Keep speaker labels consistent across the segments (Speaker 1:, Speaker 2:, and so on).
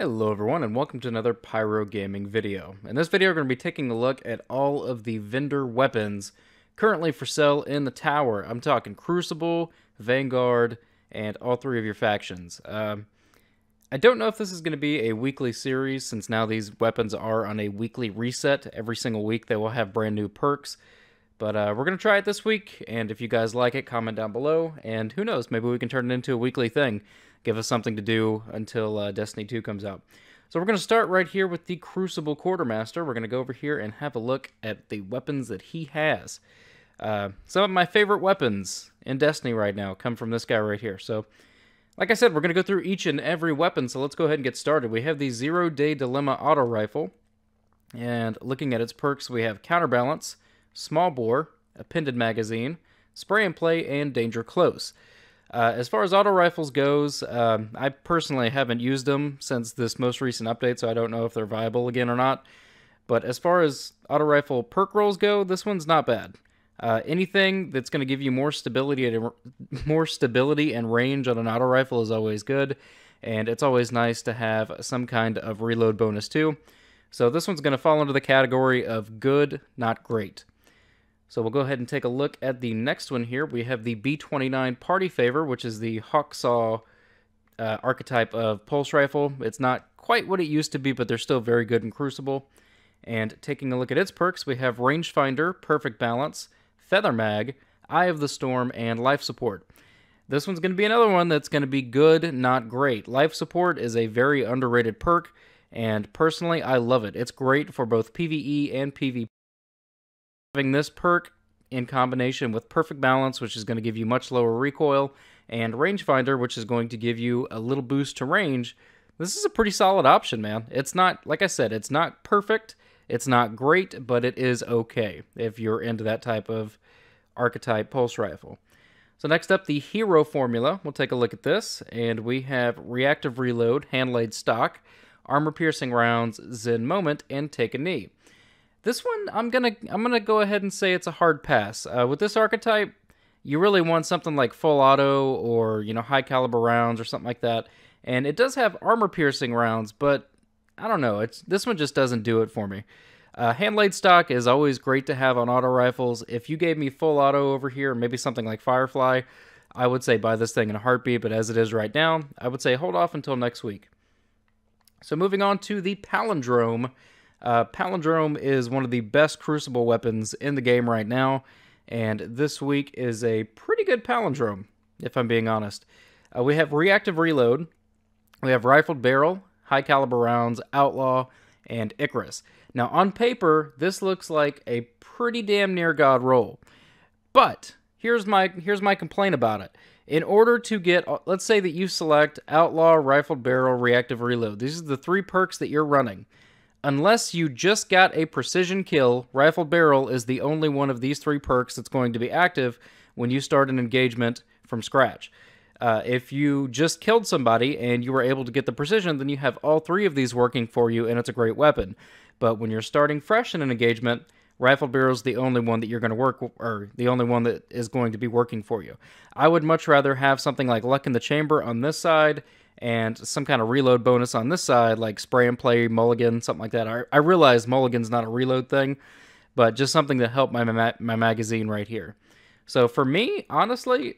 Speaker 1: Hello everyone and welcome to another Pyro Gaming video. In this video we're going to be taking a look at all of the vendor weapons currently for sale in the tower. I'm talking Crucible, Vanguard, and all three of your factions. I don't know if this is going to be a weekly series since now these weapons are on a weekly reset. Every single week they will have brand new perks. But we're going to try it this week, and if you guys like it, comment down below, and who knows, maybe we can turn it into a weekly thing. Give us something to do until Destiny 2 comes out. So we're going to start right here with the Crucible Quartermaster. We're going to go over here and have a look at the weapons that he has. Some of my favorite weapons in Destiny right now come from this guy right here. So, like I said, we're going to go through each and every weapon, so let's go ahead and get started. We have the Zero Day Dilemma Auto Rifle, and looking at its perks, we have Counterbalance, Small Bore, Appended Magazine, Spray and Play, and Danger Close. As far as auto rifles goes, I personally haven't used them since this most recent update, so I don't know if they're viable again or not. But as far as auto rifle perk rolls go, this one's not bad. Anything that's going to give you more stability and range on an auto rifle is always good, and it's always nice to have some kind of reload bonus too. So this one's going to fall into the category of good, not great. So we'll go ahead and take a look at the next one here. We have the B29 Party Favor, which is the Hawksaw archetype of pulse rifle. It's not quite what it used to be, but they're still very good in Crucible. And taking a look at its perks, we have Rangefinder, Perfect Balance, Feather Mag, Eye of the Storm, and Life Support. This one's going to be another one that's going to be good, not great. Life Support is a very underrated perk, and personally, I love it. It's great for both PvE and PvP. Having this perk in combination with Perfect Balance, which is going to give you much lower recoil, and Rangefinder, which is going to give you a little boost to range, this is a pretty solid option, man. It's not, like I said, it's not perfect, it's not great, but it is okay if you're into that type of archetype pulse rifle. So next up, the Hero Formula. We'll take a look at this, and we have Reactive Reload, Hand-Laid Stock, Armor-Piercing Rounds, Zen Moment, and Take a Knee. This one, I'm gonna go ahead and say it's a hard pass. With this archetype, you really want something like full auto or, you know, high caliber rounds or something like that. And it does have armor piercing rounds, but I don't know. This one just doesn't do it for me. Hand-laid stock is always great to have on auto rifles. If you gave me full auto over here, maybe something like Firefly, I would say buy this thing in a heartbeat. But as it is right now, I would say hold off until next week. So moving on to the Palindrome. Palindrome is one of the best Crucible weapons in the game right now, and this week is a pretty good Palindrome, if I'm being honest. We have Reactive Reload, we have Rifled Barrel, High Caliber Rounds, Outlaw, and Icarus. Now, on paper, this looks like a pretty damn near god roll, but here's my complaint about it. In order to get, let's say that you select Outlaw, Rifled Barrel, Reactive Reload. These are the three perks that you're running. Unless you just got a precision kill, Rifled Barrel is the only one of these three perks that's going to be active when you start an engagement from scratch. If you just killed somebody and you were able to get the precision, then you have all three of these working for you, and it's a great weapon. But when you're starting fresh in an engagement, Rifled Barrel is the only one that you're going to work, or the only one that is going to be working for you. I would much rather have something like Luck in the Chamber on this side, and some kind of reload bonus on this side, like Spray and Play, Mulligan, something like that. I realize Mulligan's not a reload thing, but just something to help my magazine right here. So for me, honestly,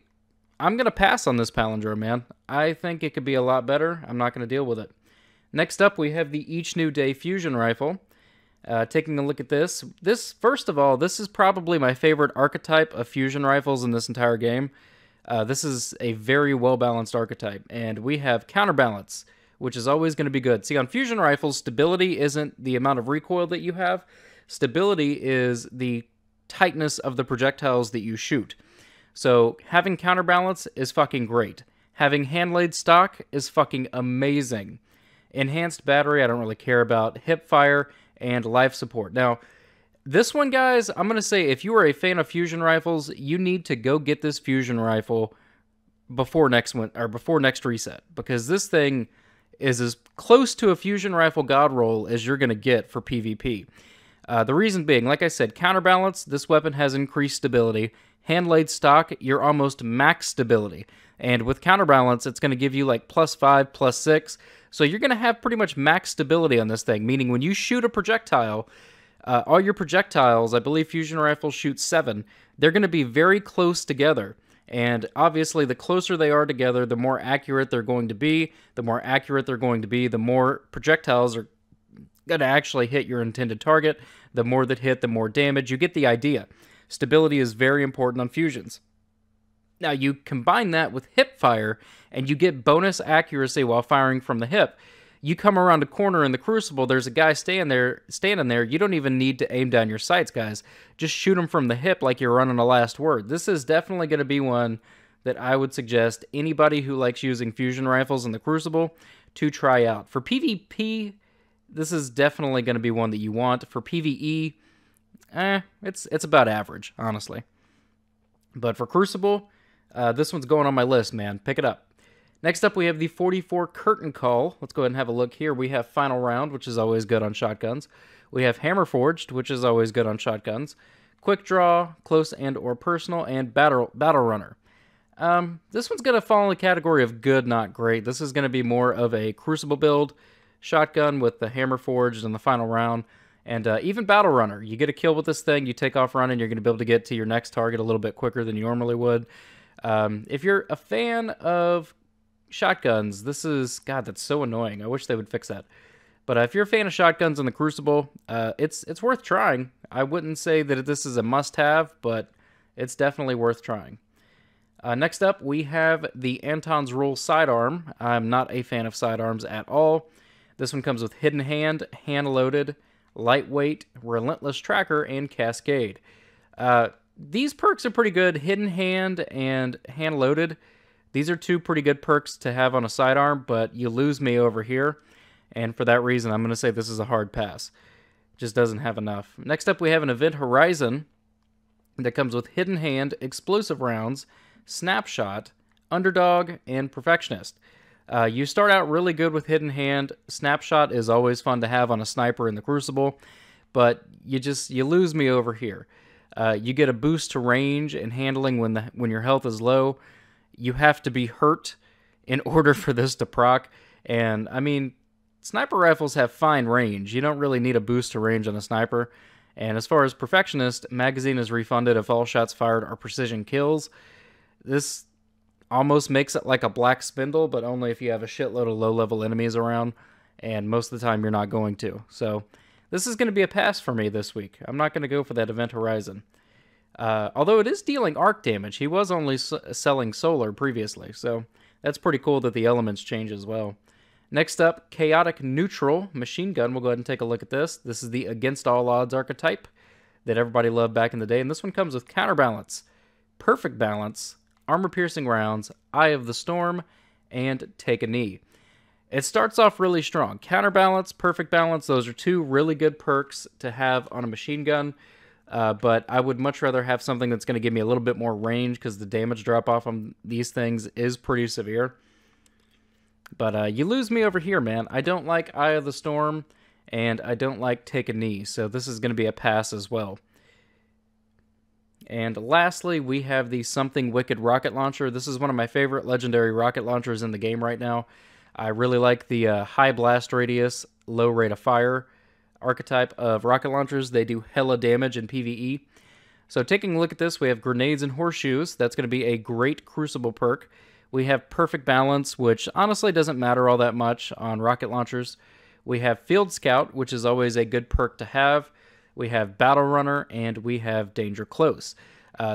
Speaker 1: I'm going to pass on this Palindrome, man. I think it could be a lot better. I'm not going to deal with it. Next up, we have the Each New Day Fusion Rifle. Taking a look at this. First of all, this is probably my favorite archetype of fusion rifles in this entire game. This is a very well-balanced archetype, and we have Counterbalance, which is always going to be good. See, on fusion rifles, stability isn't the amount of recoil that you have. Stability is the tightness of the projectiles that you shoot. So having Counterbalance is fucking great. Having Hand-laid Stock is fucking amazing. Enhanced Battery, I don't really care about. Hip Fire, and Life Support. Now, this one, guys, I'm going to say if you are a fan of fusion rifles, you need to go get this fusion rifle before next reset, because this thing is as close to a fusion rifle god roll as you're going to get for PvP. The reason being, like I said, Counterbalance, this weapon has increased stability. Hand-laid stock, you're almost max stability. And with Counterbalance, it's going to give you like +5, +6. So you're going to have pretty much max stability on this thing, meaning when you shoot a projectile, all your projectiles, I believe fusion rifles shoot 7, they're going to be very close together. And obviously, the closer they are together, the more accurate they're going to be. The more accurate they're going to be, the more projectiles are going to actually hit your intended target. The more that hit, the more damage. You get the idea. Stability is very important on fusions. Now, you combine that with hip fire, and you get bonus accuracy while firing from the hip. You come around a corner in the Crucible, there's a guy standing there. You don't even need to aim down your sights, guys. Just shoot him from the hip like you're running a last word. This is definitely going to be one that I would suggest anybody who likes using fusion rifles in the Crucible to try out. For PvP, this is definitely going to be one that you want. For PvE, it's about average, honestly. But for Crucible, this one's going on my list, man. Pick it up. Next up, we have the 44 Curtain Call. Let's go ahead and have a look here. We have Final Round, which is always good on shotguns. We have Hammer Forged, which is always good on shotguns. Quick Draw, Close and or Personal, and Battle Runner. This one's going to fall in the category of good, not great. This is going to be more of a Crucible build. Shotgun with the Hammer Forged and the Final Round. And even Battle Runner. You get a kill with this thing, you take off running, you're going to be able to get to your next target a little bit quicker than you normally would. If you're a fan of shotguns, this is, God, that's so annoying. I wish they would fix that. But if you're a fan of shotguns in the Crucible, it's worth trying. I wouldn't say that this is a must-have, but it's definitely worth trying. Next up, we have the Anton's Rule Sidearm. I'm not a fan of sidearms at all. This one comes with Hidden Hand, Hand-Loaded, Lightweight, Relentless Tracker, and Cascade. These perks are pretty good. Hidden Hand and Hand-Loaded. These are two pretty good perks to have on a sidearm, but you lose me over here. And for that reason, I'm going to say this is a hard pass. Just doesn't have enough. Next up, we have an Event Horizon that comes with Hidden Hand, Explosive Rounds, Snapshot, Underdog, and Perfectionist. You start out really good with Hidden Hand. Snapshot is always fun to have on a sniper in the Crucible, but you lose me over here. You get a boost to range and handling when your health is low. You have to be hurt in order for this to proc. And, I mean, sniper rifles have fine range. You don't really need a boost to range on a sniper. And as far as Perfectionist, magazine is refunded if all shots fired are precision kills. This almost makes it like a Black Spindle, but only if you have a shitload of low-level enemies around. And most of the time, you're not going to. So, this is going to be a pass for me this week. I'm not going to go for that Event Horizon. Although it is dealing arc damage, he was only selling solar previously, so that's pretty cool that the elements change as well. Next up, Chaotic Neutral Machine Gun. We'll go ahead and take a look at this. This is the Against All Odds archetype that everybody loved back in the day, and this one comes with Counterbalance, Perfect Balance, Armor-Piercing Rounds, Eye of the Storm, and Take a Knee. It starts off really strong. Counterbalance, Perfect Balance, those are two really good perks to have on a machine gun. But I would much rather have something that's going to give me a little bit more range because the damage drop-off on these things is pretty severe. But you lose me over here, man. I don't like Eye of the Storm, and I don't like Take a Knee, so this is going to be a pass as well. And lastly, we have the Something Wicked Rocket Launcher. This is one of my favorite legendary rocket launchers in the game right now. I really like the high blast radius, low rate of fire archetype of rocket launchers. They do hella damage in PvE. So taking a look at this, we have Grenades and Horseshoes. That's going to be a great Crucible perk. We have Perfect Balance, which honestly doesn't matter all that much on rocket launchers. We have Field Scout, which is always a good perk to have. We have Battle Runner, and we have Danger Close.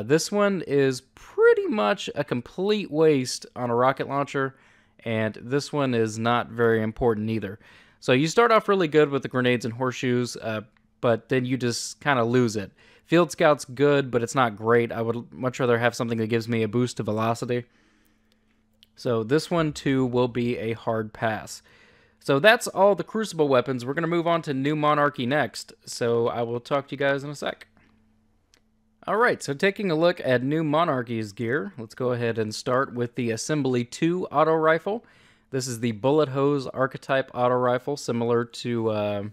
Speaker 1: This one is pretty much a complete waste on a rocket launcher, and this one is not very important either. So you start off really good with the Grenades and Horseshoes, but then you just kind of lose it. Field Scout's good, but it's not great. I would much rather have something that gives me a boost to velocity. So this one, too, will be a hard pass. So that's all the Crucible weapons. We're going to move on to New Monarchy next, so I will talk to you guys in a sec. Alright, so taking a look at New Monarchy's gear, let's go ahead and start with the Assembly 2 auto rifle. This is the Bullet Hose archetype auto rifle, similar to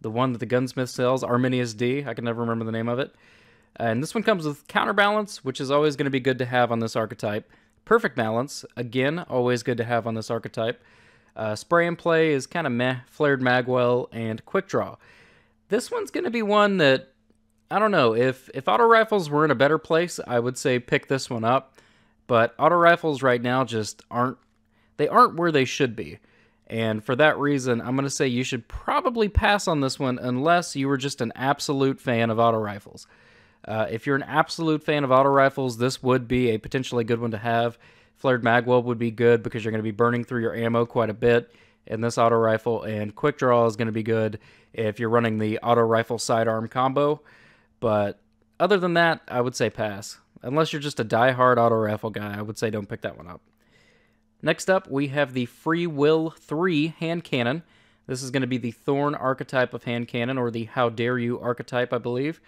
Speaker 1: the one that the gunsmith sells, Arminius D. I can never remember the name of it. And this one comes with Counterbalance, which is always going to be good to have on this archetype. Perfect Balance, again, always good to have on this archetype. Spray and Play is kind of meh. Flared Magwell and Quick Draw. This one's going to be one that, I don't know, if auto rifles were in a better place, I would say pick this one up. But auto rifles right now just aren't where they should be. And for that reason, I'm going to say you should probably pass on this one unless you were just an absolute fan of auto rifles. If you're an absolute fan of auto rifles, this would be a potentially good one to have. Flared Magwell would be good because you're going to be burning through your ammo quite a bit in this auto rifle, and Quick Draw is going to be good if you're running the auto rifle sidearm combo. But other than that, I would say pass. Unless you're just a die-hard auto rifle guy, I would say don't pick that one up. Next up, we have the Free Will 3 hand cannon. This is going to be the Thorn archetype of hand cannon, or the How Dare You archetype, I believe.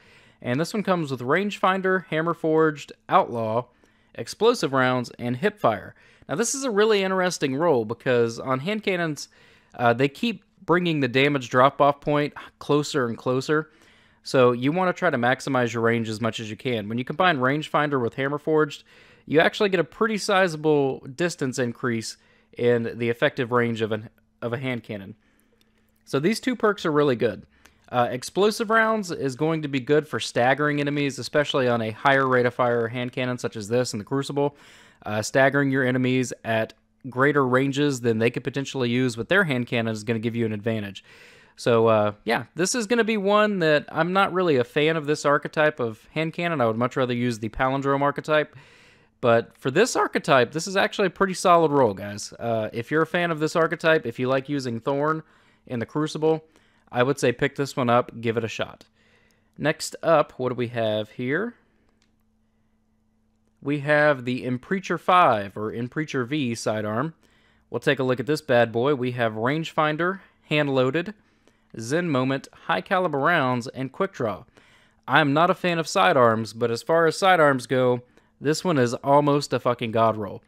Speaker 1: And this one comes with rangefinder, hammer forged, outlaw, explosive rounds, and hip fire. Now this is a really interesting roll because on hand cannons, they keep bringing the damage drop-off point closer and closer. So you want to try to maximize your range as much as you can. When you combine rangefinder with hammer forged, you actually get a pretty sizable distance increase in the effective range of a hand cannon. So these two perks are really good. Explosive rounds is going to be good for staggering enemies, especially on a higher rate of fire hand cannon such as this in the Crucible. Staggering your enemies at greater ranges than they could potentially use with their hand cannon is going to give you an advantage. So, yeah, this is going to be one that I'm not really a fan of this archetype of hand cannon. I would much rather use the Palindrome archetype. But for this archetype, this is actually a pretty solid roll, guys. If you're a fan of this archetype, if you like using Thorn in the Crucible, I would say pick this one up, give it a shot. Next up, what do we have here? We have the Impreacher 5, or Impreacher V sidearm. We'll take a look at this bad boy. We have rangefinder, hand-loaded, Zen Moment, high caliber rounds, and quick draw. I'm not a fan of sidearms, but as far as sidearms go, this one is almost a fucking god roll.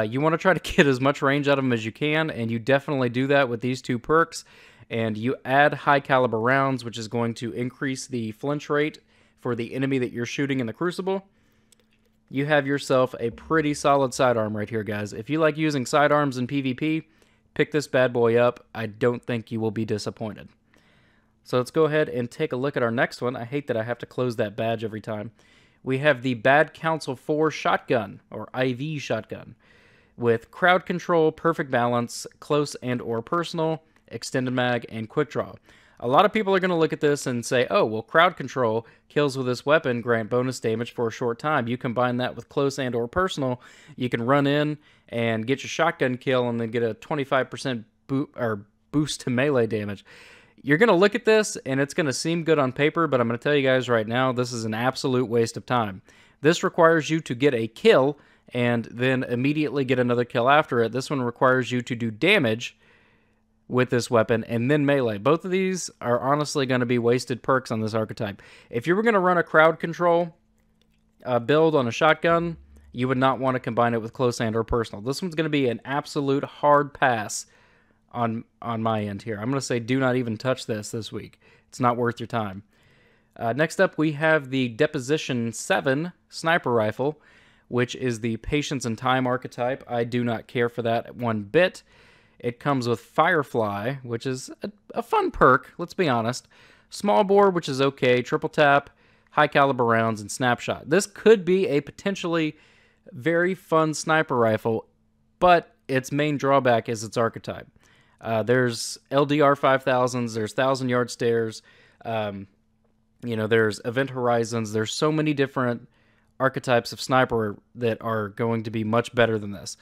Speaker 1: You want to try to get as much range out of them as you can, and you definitely do that with these two perks. And you add high caliber rounds, which is going to increase the flinch rate for the enemy that you're shooting in the Crucible. You have yourself a pretty solid sidearm right here, guys. If you like using sidearms in PvP, pick this bad boy up. I don't think you will be disappointed. So let's go ahead and take a look at our next one. I hate that I have to close that badge every time. We have the Bad Counsel 4 shotgun, or IV shotgun, with crowd control, perfect balance, close and or personal, extended mag, and quick draw. A lot of people are going to look at this and say, oh, well, crowd control, kills with this weapon grant bonus damage for a short time. You combine that with close and or personal, you can run in and get your shotgun kill and then get a 25% boost to melee damage. You're going to look at this and it's going to seem good on paper, but I'm going to tell you guys right now, this is an absolute waste of time. This requires you to get a kill and then immediately get another kill after it. This one requires you to do damage with this weapon and then melee. Both of these are honestly going to be wasted perks on this archetype. If you were going to run a crowd control build on a shotgun, you would not want to combine it with close and or personal. This one's going to be an absolute hard pass on my end here. I'm going to say do not even touch this week. It's not worth your time. Next up, we have the Deposition 7 sniper rifle, which is the Patience and Time archetype. I do not care for that one bit. It comes with Firefly, which is a fun perk, let's be honest. Small bore, which is okay. Triple tap, high caliber rounds, and snapshot. This could be a potentially very fun sniper rifle, but its main drawback is its archetype. There's LDR 5000s, there's 1,000-yard stairs, there's Event Horizons. There's so many different archetypes of sniper that are going to be much better than this.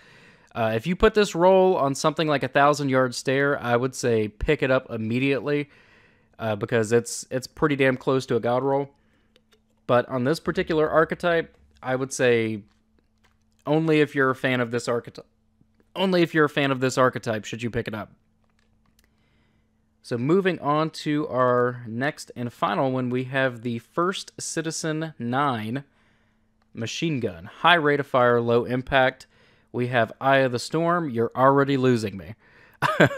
Speaker 1: If you put this roll on something like a 1,000-yard stair, I would say pick it up immediately because it's pretty damn close to a god roll. But on this particular archetype, I would say only if you're a fan of this archetype. Only if you're a fan of this archetype should you pick it up. So moving on to our next and final one, we have the First Citizen 9 machine gun. High rate of fire, low impact. We have Eye of the Storm. You're already losing me.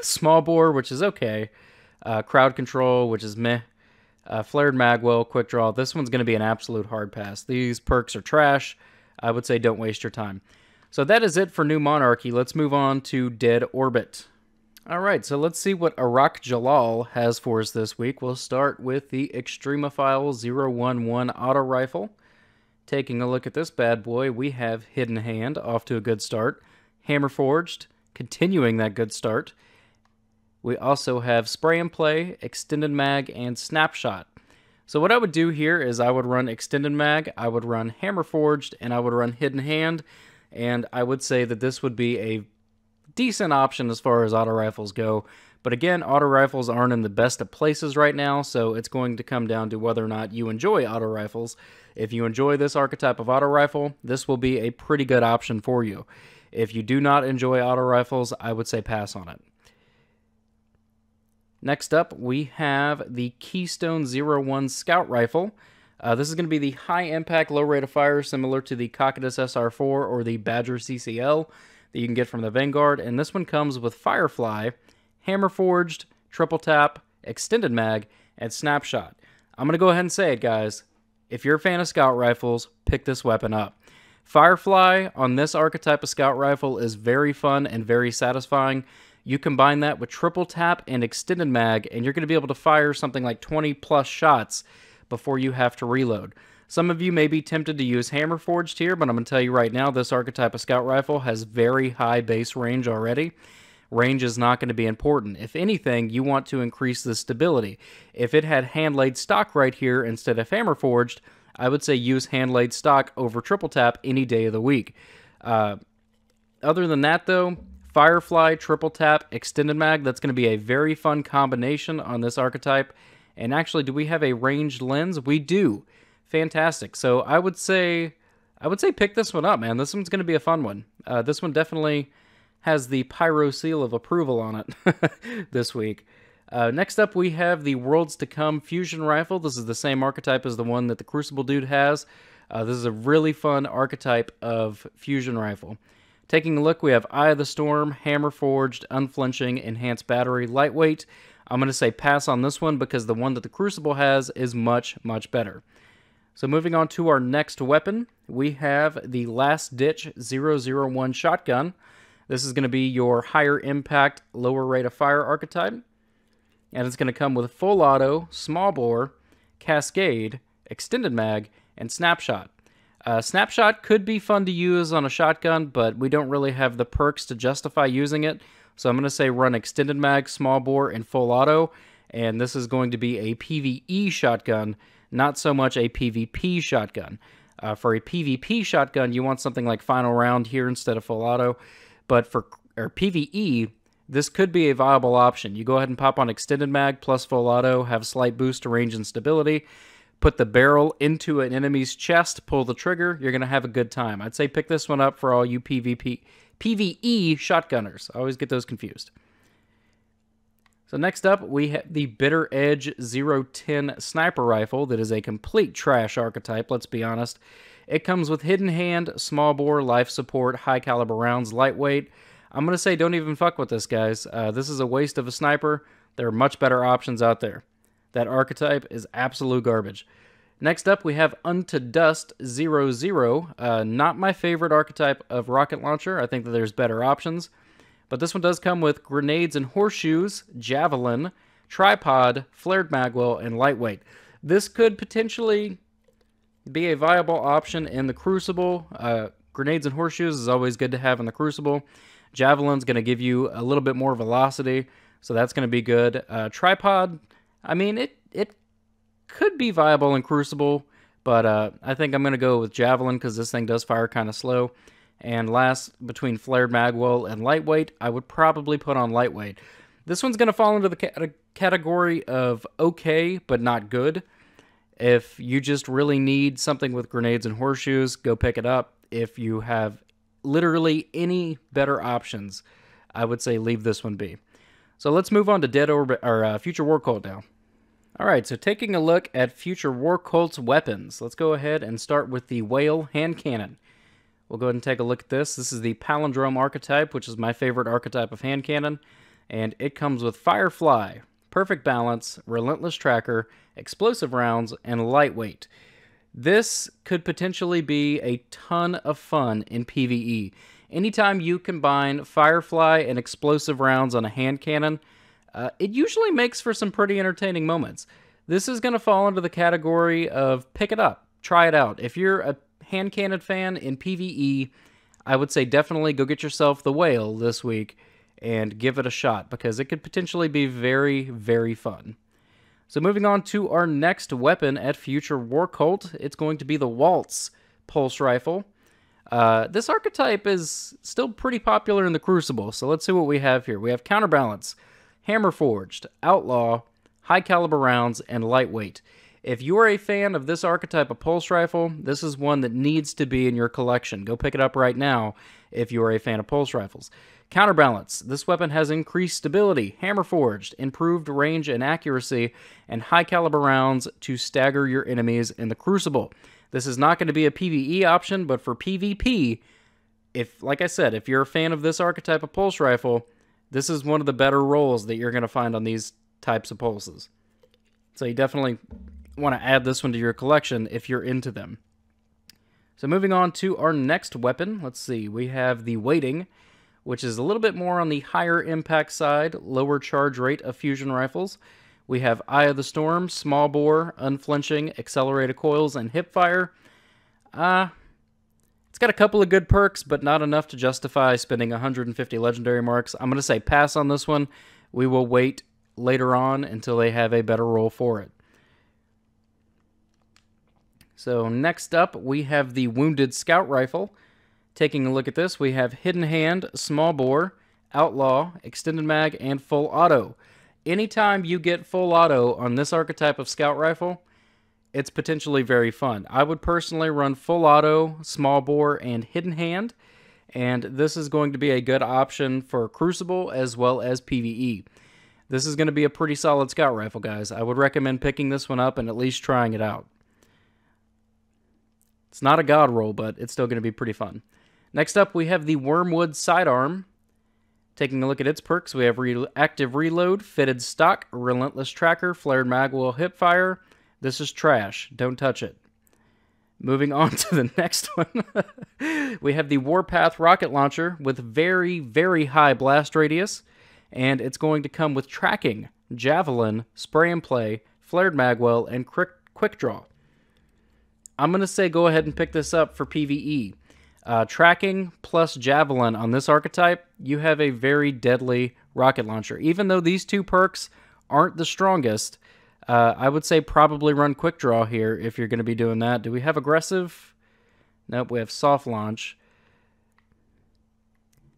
Speaker 1: Small bore, which is okay. Crowd control, which is meh. Flared Magwell, quick draw. This one's going to be an absolute hard pass. These perks are trash. I would say don't waste your time. So that is it for New Monarchy. Let's move on to Dead Orbit. Alright, so let's see what Iraq Jalal has for us this week. We'll start with the Extremophile 011 auto rifle. Taking a look at this bad boy, we have Hidden Hand, off to a good start. Hammer Forged, continuing that good start. We also have Spray and Play, Extended Mag, and Snapshot. So what I would do here is I would run Extended Mag, I would run Hammer Forged, and I would run Hidden Hand, and I would say that this would be a decent option as far as auto rifles go. But again, auto rifles aren't in the best of places right now, so it's going to come down to whether or not you enjoy auto rifles. If you enjoy this archetype of auto rifle, this will be a pretty good option for you. If you do not enjoy auto rifles, I would say pass on it. Next up, we have the Keystone 01 Scout Rifle. This is going to be the high impact, low rate of fire, similar to the Cocytus SR4 or the Badger CCL that you can get from the Vanguard. And this one comes with Firefly, Hammer Forged, Triple Tap, Extended Mag, and Snapshot. I'm going to go ahead and say it, guys. If you're a fan of Scout Rifles, pick this weapon up. Firefly on this archetype of Scout Rifle is very fun and very satisfying. You combine that with Triple Tap and Extended Mag, and you're going to be able to fire something like 20 plus shots before you have to reload. Some of you may be tempted to use Hammer Forged here, but I'm going to tell you right now, this archetype of Scout Rifle has very high base range already. Range is not going to be important. If anything, you want to increase the stability. If it had hand-laid stock right here instead of Hammer Forged, I would say use hand-laid stock over Triple Tap any day of the week. Other than that, though, Firefly, Triple Tap, Extended Mag, that's going to be a very fun combination on this archetype. And actually, do we have a ranged lens? We do. Fantastic. So I would say pick this one up, man. This one's going to be a fun one. This one definitely has the Pyro seal of approval on it this week. Next up, we have the Worlds to Come Fusion Rifle. This is the same archetype as the one that the Crucible dude has. This is a really fun archetype of fusion rifle. Taking a look, we have Eye of the Storm, Hammer Forged, Unflinching, Enhanced Battery, Lightweight. I'm going to say pass on this one because the one that the Crucible has is much, much better. So moving on to our next weapon, we have the Last Ditch 001 Shotgun. This is going to be your higher impact, lower rate of fire archetype. And it's going to come with full auto, small bore, cascade, extended mag, and snapshot. Snapshot could be fun to use on a shotgun, but we don't really have the perks to justify using it. So I'm going to say run extended mag, small bore, and full auto. And this is going to be a PvE shotgun, not so much a PvP shotgun. For a PvP shotgun, you want something like final round here instead of full auto. But for PvE, this could be a viable option. You go ahead and pop on extended mag plus full auto, have slight boost to range and stability, put the barrel into an enemy's chest, pull the trigger, you're going to have a good time. I'd say pick this one up for all you PvE shotgunners. I always get those confused. So next up, we have the Bitter Edge 010 Sniper Rifle that is a complete trash archetype, let's be honest. It comes with Hidden Hand, Small Bore, Life Support, High Caliber Rounds, Lightweight. I'm going to say don't even fuck with this, guys. This is a waste of a sniper. There are much better options out there. That archetype is absolute garbage. Next up, we have Unto Dust 00. Not my favorite archetype of rocket launcher. I think that there's better options. But this one does come with Grenades and Horseshoes, Javelin, Tripod, Flared Magwell, and Lightweight. This could potentially be a viable option in the Crucible. Grenades and Horseshoes is always good to have in the Crucible. Javelin's going to give you a little bit more velocity, so that's going to be good. Tripod, I mean, it could be viable in Crucible, but I think I'm going to go with Javelin because this thing does fire kind of slow. And last, between Flared Magwell and Lightweight, I would probably put on Lightweight. This one's going to fall into the category of okay, but not good. If you just really need something with Grenades and Horseshoes, go pick it up. If you have literally any better options, I would say leave this one be. So let's move on to Dead Orbit or Future War Cult now. All right, so taking a look at Future War Cult's weapons, let's go ahead and start with the Whale Hand Cannon. We'll go ahead and take a look at this. This is the Palindrome archetype, which is my favorite archetype of hand cannon, and it comes with Firefly, Perfect Balance, Relentless Tracker, Explosive Rounds, and Lightweight. This could potentially be a ton of fun in PvE. Anytime you combine Firefly and explosive rounds on a hand cannon, it usually makes for some pretty entertaining moments. This is going to fall into the category of pick it up, try it out. If you're a hand cannon fan in PvE, I would say definitely go get yourself the whale this week and give it a shot, because it could potentially be very, very fun. So moving on to our next weapon at Future War Cult, it's going to be the Waltz Pulse Rifle. This archetype is still pretty popular in the Crucible, so let's see what we have here. We have Counterbalance, Hammer Forged, Outlaw, High Caliber Rounds, and Lightweight. If you are a fan of this archetype of pulse rifle, this is one that needs to be in your collection. Go pick it up right now if you are a fan of pulse rifles. Counterbalance. This weapon has increased stability, hammer forged, improved range and accuracy, and high caliber rounds to stagger your enemies in the Crucible. This is not going to be a PvE option, but for PvP, like I said, if you're a fan of this archetype of pulse rifle, this is one of the better rolls that you're going to find on these types of pulses. So you definitely want to add this one to your collection if you're into them. So moving on to our next weapon, let's see, we have the Waiting, which is a little bit more on the higher impact side, lower charge rate of fusion rifles. We have Eye of the Storm, Small Bore, Unflinching, Accelerated Coils, and Hipfire. It's got a couple of good perks, but not enough to justify spending 150 legendary marks. I'm going to say pass on this one. We will wait later on until they have a better roll for it. So next up, we have the Wounded Scout Rifle. Taking a look at this, we have Hidden Hand, Small Bore, Outlaw, Extended Mag, and Full Auto. Anytime you get Full Auto on this archetype of Scout Rifle, it's potentially very fun. I would personally run Full Auto, Small Bore, and Hidden Hand, and this is going to be a good option for Crucible as well as PvE. This is going to be a pretty solid Scout Rifle, guys. I would recommend picking this one up and at least trying it out. It's not a god roll, but it's still going to be pretty fun. Next up, we have the Wormwood Sidearm. Taking a look at its perks, we have Active Reload, Fitted Stock, Relentless Tracker, Flared Magwell, Hipfire. This is trash. Don't touch it. Moving on to the next one, we have the Warpath Rocket Launcher with very, very high blast radius, and it's going to come with Tracking, Javelin, Spray and Play, Flared Magwell, and Quick Draw. I'm going to say go ahead and pick this up for PvE. Tracking plus Javelin on this archetype, you have a very deadly rocket launcher. Even though these two perks aren't the strongest, I would say probably run Quick Draw here if you're going to be doing that. Do we have Aggressive? Nope, we have Soft Launch.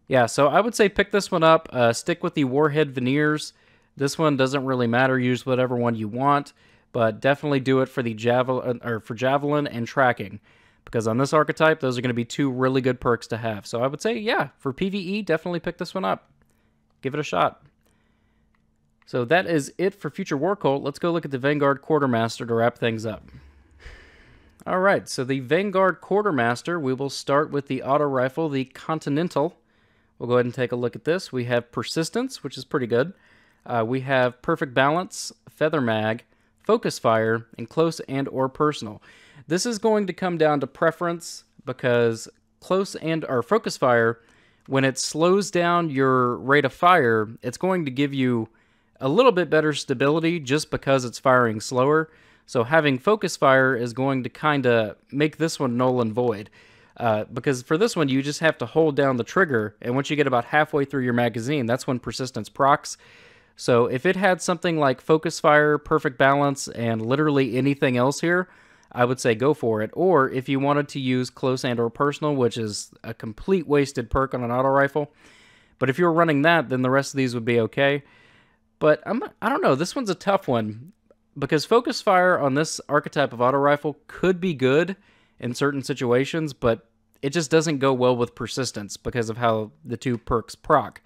Speaker 1: Yeah, so I would say pick this one up. Stick with the Warhead Veneers. This one doesn't really matter. Use whatever one you want. But definitely do it for the Javelin and Tracking, because on this archetype, those are going to be two really good perks to have. So I would say, yeah, for PvE, definitely pick this one up. Give it a shot. So that is it for Future War Cult. Let's go look at the Vanguard Quartermaster to wrap things up. All right, so the Vanguard Quartermaster, we will start with the auto rifle, the Continental. We'll go ahead and take a look at this. We have Persistence, which is pretty good. We have Perfect Balance, Feather Mag, Focus Fire, and Close and or Personal. This is going to come down to preference, because Close and or Focus Fire, when it slows down your rate of fire, it's going to give you a little bit better stability just because it's firing slower. So having Focus Fire is going to kind of make this one null and void. Because for this one, you just have to hold down the trigger, and once you get about halfway through your magazine, that's when Persistence procs. So if it had something like Focus Fire, Perfect Balance, and literally anything else here, I would say go for it. Or if you wanted to use Close and or Personal, which is a complete wasted perk on an auto rifle. But if you're running that, then the rest of these would be okay. But I don't know, this one's a tough one, because Focus Fire on this archetype of auto rifle could be good in certain situations, but it just doesn't go well with Persistence because of how the two perks proc.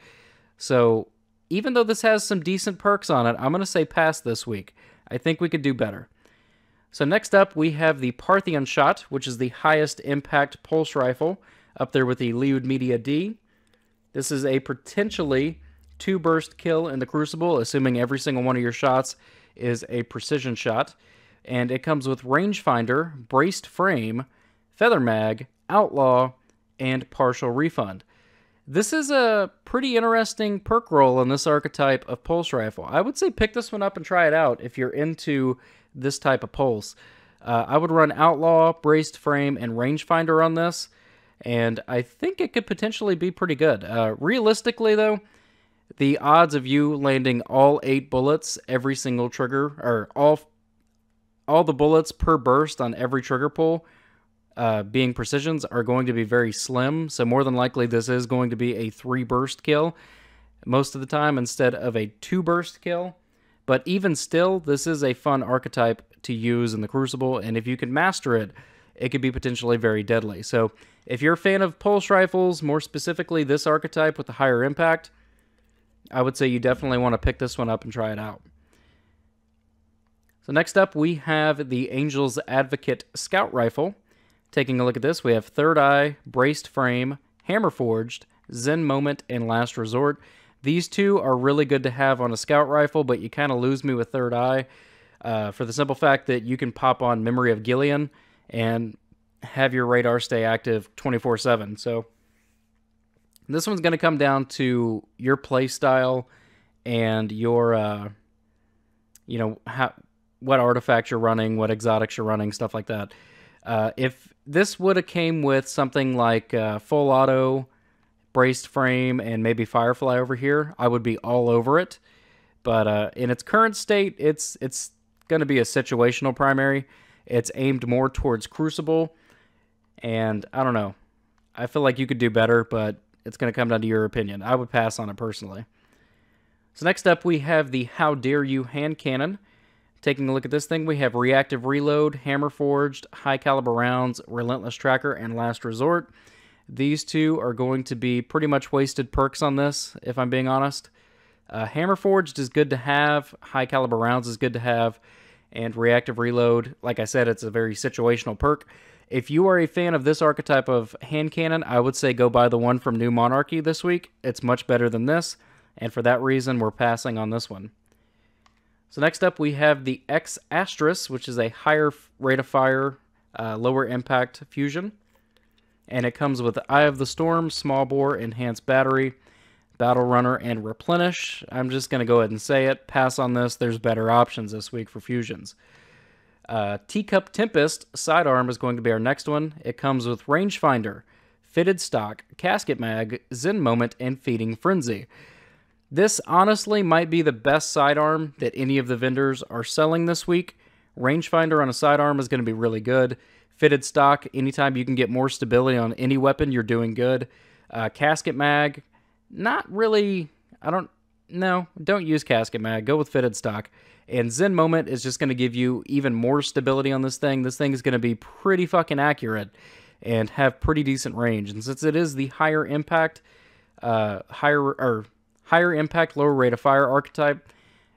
Speaker 1: So even though this has some decent perks on it, I'm going to say pass this week. I think we could do better. So next up, we have the Parthian Shot, which is the highest impact pulse rifle, up there with the Liud Media D. This is a potentially 2-burst kill in the Crucible, assuming every single one of your shots is a precision shot. And it comes with Rangefinder, Braced Frame, Feather Mag, Outlaw, and Partial Refund. This is a pretty interesting perk roll on this archetype of pulse rifle. I would say pick this one up and try it out if you're into this type of pulse. I would run Outlaw, Braced Frame, and Rangefinder on this, and I think it could potentially be pretty good. Realistically, though, the odds of you landing all 8 bullets every single trigger, or all the bullets per burst on every trigger pull, being precisions, are going to be very slim. So more than likely this is going to be a 3-burst kill most of the time instead of a 2-burst kill. But even still, this is a fun archetype to use in the Crucible, and if you can master it, it could be potentially very deadly. So if you're a fan of pulse rifles, more specifically this archetype with the higher impact, I would say you definitely want to pick this one up and try it out. So next up, we have the Angel's Advocate Scout Rifle. Taking a look at this, we have Third Eye, Braced Frame, Hammer Forged, Zen Moment, and Last Resort. These two are really good to have on a Scout Rifle, but you kind of lose me with Third Eye for the simple fact that you can pop on Memory of Gillian and have your radar stay active 24/7. So this one's going to come down to your play style and your, what artifacts you're running, what exotics you're running, stuff like that. If this would have came with something like full auto, braced frame, and maybe Firefly over here, I would be all over it. But in its current state, it's going to be a situational primary. It's aimed more towards Crucible, and I don't know. I feel like you could do better, but it's going to come down to your opinion. I would pass on it personally. So next up, we have the How Dare You hand cannon. Taking a look at this thing, we have Reactive Reload, Hammer Forged, High Caliber Rounds, Relentless Tracker, and Last Resort. These two are going to be pretty much wasted perks on this, if I'm being honest. Hammer Forged is good to have, High Caliber Rounds is good to have, and Reactive Reload, like I said, it's a very situational perk. If you are a fan of this archetype of hand cannon, I would say go buy the one from New Monarchy this week. It's much better than this, and for that reason, we're passing on this one. So next up, we have the X Astris, which is a higher rate of fire, lower impact fusion. And it comes with Eye of the Storm, Small Bore, Enhanced Battery, Battle Runner, and Replenish. I'm just going to go ahead and say it. Pass on this. There's better options this week for fusions. Teacup Tempest Sidearm is going to be our next one. It comes with Rangefinder, Fitted Stock, Casket Mag, Zen Moment, and Feeding Frenzy. This honestly might be the best sidearm that any of the vendors are selling this week. Rangefinder on a sidearm is going to be really good. Fitted Stock, anytime you can get more stability on any weapon, you're doing good. Casket Mag, not really, don't use Casket Mag. Go with Fitted Stock. And Zen Moment is just going to give you even more stability on this thing. This thing is going to be pretty fucking accurate and have pretty decent range. And since it is the higher impact, higher impact, lower rate of fire archetype,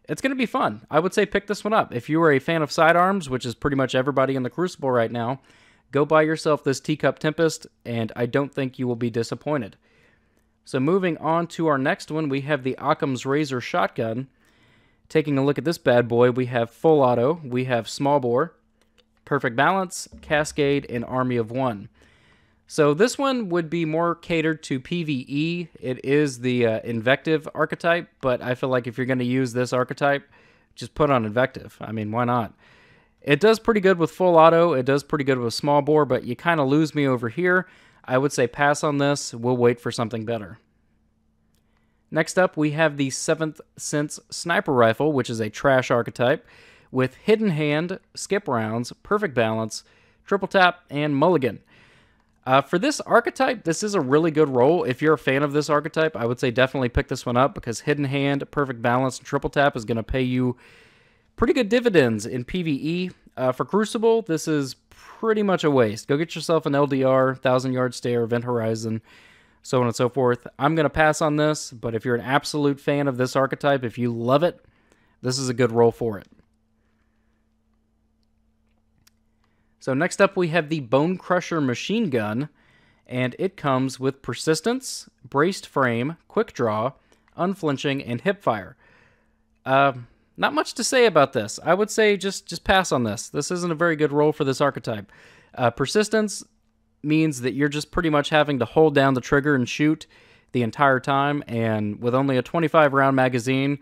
Speaker 1: it's going to be fun. I would say pick this one up. If you are a fan of sidearms, which is pretty much everybody in the Crucible right now, go buy yourself this Teacup Tempest, and I don't think you will be disappointed. So moving on to our next one, we have the Occam's Razor Shotgun. Taking a look at this bad boy, we have Full Auto, we have Small Bore, Perfect Balance, Cascade, and Army of One. So this one would be more catered to PvE. It is the Invective archetype, but I feel like if you're going to use this archetype, just put on Invective. I mean, why not? It does pretty good with Full Auto. It does pretty good with Small Bore, but you kind of lose me over here. I would say pass on this. We'll wait for something better. Next up, we have the 7th Sense Sniper Rifle, which is a trash archetype, with Hidden Hand, Skip Rounds, Perfect Balance, Triple Tap, and Mulligan. For this archetype, this is a really good roll. If you're a fan of this archetype, I would say definitely pick this one up because Hidden Hand, Perfect Balance, and Triple Tap is going to pay you pretty good dividends in PvE. For Crucible, this is pretty much a waste. Go get yourself an LDR, 1,000-yard stare, Event Horizon, so on and so forth. I'm going to pass on this, but if you're an absolute fan of this archetype, if you love it, this is a good roll for it. So next up, we have the Bone Crusher Machine Gun, and it comes with Persistence, Braced Frame, Quick Draw, Unflinching, and Hip Fire. Not much to say about this. I would say just pass on this. This isn't a very good roll for this archetype. Persistence means that you're just pretty much having to hold down the trigger and shoot. the entire time, and with only a 25 round magazine,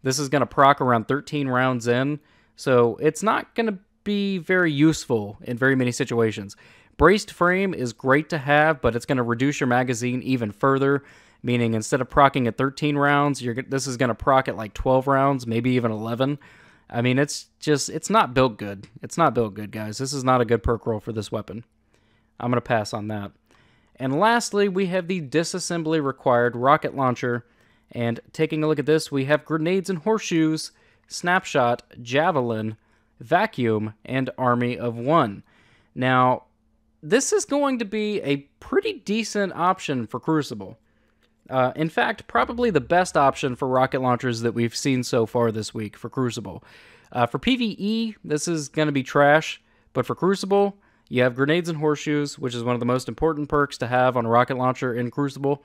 Speaker 1: this is going to proc around 13 rounds in, so it's not going to be very useful in very many situations. Braced frame is great to have, but it's going to reduce your magazine even further, meaning instead of procking at 13 rounds, this is going to proc at like 12 rounds, maybe even 11. I mean, it's not built good. It's not built good, guys. This is not a good perk roll for this weapon. I'm going to pass on that. And lastly, we have the disassembly required rocket launcher. And taking a look at this, we have grenades and horseshoes, snapshot, javelin, vacuum, and army of one. Now, this is going to be a pretty decent option for Crucible. In fact, probably the best option for rocket launchers that we've seen so far this week for Crucible. For PvE, this is going to be trash, but for Crucible, you have grenades and horseshoes, which is one of the most important perks to have on a rocket launcher in Crucible.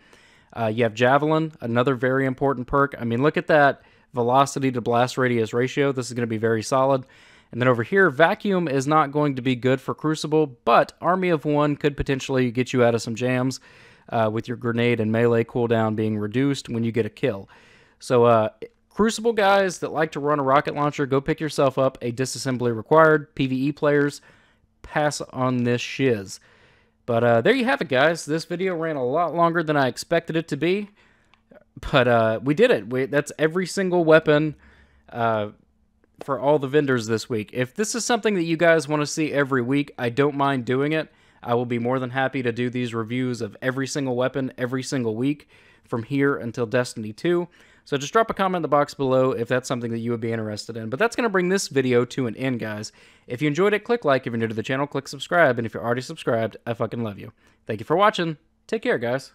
Speaker 1: You have Javelin, another very important perk. I mean, look at that velocity to blast radius ratio. This is going to be very solid. And then over here, Vacuum is not going to be good for Crucible, but Army of One could potentially get you out of some jams with your grenade and melee cooldown being reduced when you get a kill. So, Crucible guys that like to run a rocket launcher, go pick yourself up a disassembly required. PvE players, pass on this shiz. But there you have it, guys. This video ran a lot longer than I expected it to be. But we did it. That's every single weapon for all the vendors this week. If this is something that you guys want to see every week, I don't mind doing it. I will be more than happy to do these reviews of every single weapon every single week from here until Destiny 2. So just drop a comment in the box below if that's something that you would be interested in. But that's going to bring this video to an end, guys. If you enjoyed it, click like. If you're new to the channel, click subscribe. And if you're already subscribed, I fucking love you. Thank you for watching. Take care, guys.